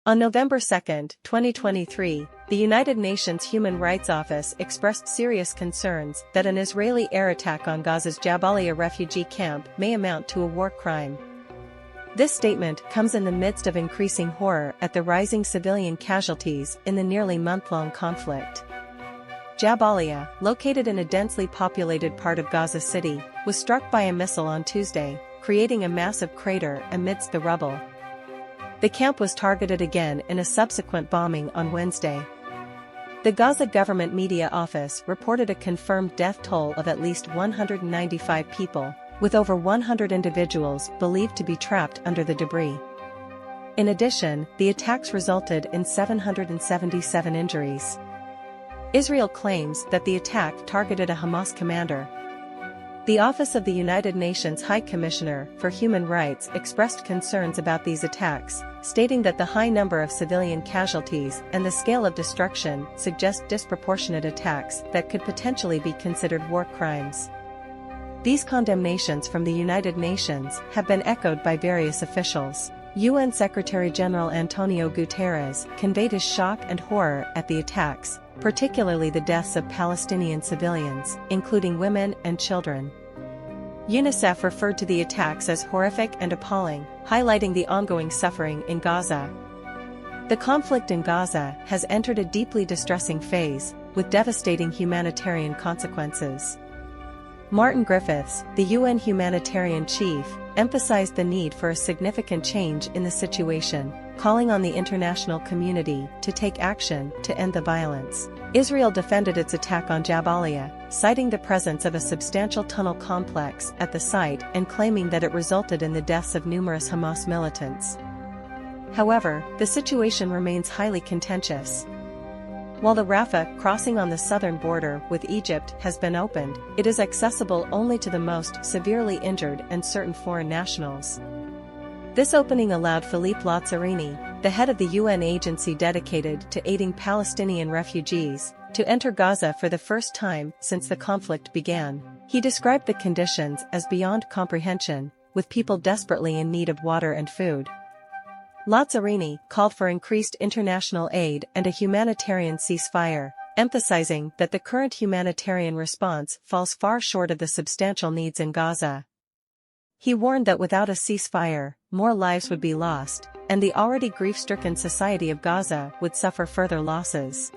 On November 2, 2023, the United Nations Human Rights Office expressed serious concerns that an Israeli air attack on Gaza's Jabalia refugee camp may amount to a war crime. This statement comes in the midst of increasing horror at the rising civilian casualties in the nearly month-long conflict. Jabalia, located in a densely populated part of Gaza City, was struck by a missile on Tuesday, creating a massive crater amidst the rubble. The camp was targeted again in a subsequent bombing on Wednesday. The Gaza government media office reported a confirmed death toll of at least 195 people, with over 100 individuals believed to be trapped under the debris. In addition, the attacks resulted in 777 injuries. Israel claims that the attack targeted a Hamas commander. The Office of the United Nations High Commissioner for Human Rights expressed concerns about these attacks, stating that the high number of civilian casualties and the scale of destruction suggest disproportionate attacks that could potentially be considered war crimes. These condemnations from the United Nations have been echoed by various officials. UN Secretary-General Antonio Guterres conveyed his shock and horror at the attacks, particularly the deaths of Palestinian civilians, including women and children. UNICEF referred to the attacks as horrific and appalling, highlighting the ongoing suffering in Gaza. The conflict in Gaza has entered a deeply distressing phase, with devastating humanitarian consequences. Martin Griffiths, the UN humanitarian chief, emphasized the need for a significant change in the situation, calling on the international community to take action to end the violence. Israel defended its attack on Jabalia, citing the presence of a substantial tunnel complex at the site and claiming that it resulted in the deaths of numerous Hamas militants. However, the situation remains highly contentious. While the Rafah crossing on the southern border with Egypt has been opened, it is accessible only to the most severely injured and certain foreign nationals. This opening allowed Philippe Lazzarini, the head of the UN agency dedicated to aiding Palestinian refugees, to enter Gaza for the first time since the conflict began. He described the conditions as beyond comprehension, with people desperately in need of water and food. Lazzarini called for increased international aid and a humanitarian ceasefire, emphasizing that the current humanitarian response falls far short of the substantial needs in Gaza. He warned that without a ceasefire, more lives would be lost, and the already grief-stricken society of Gaza would suffer further losses.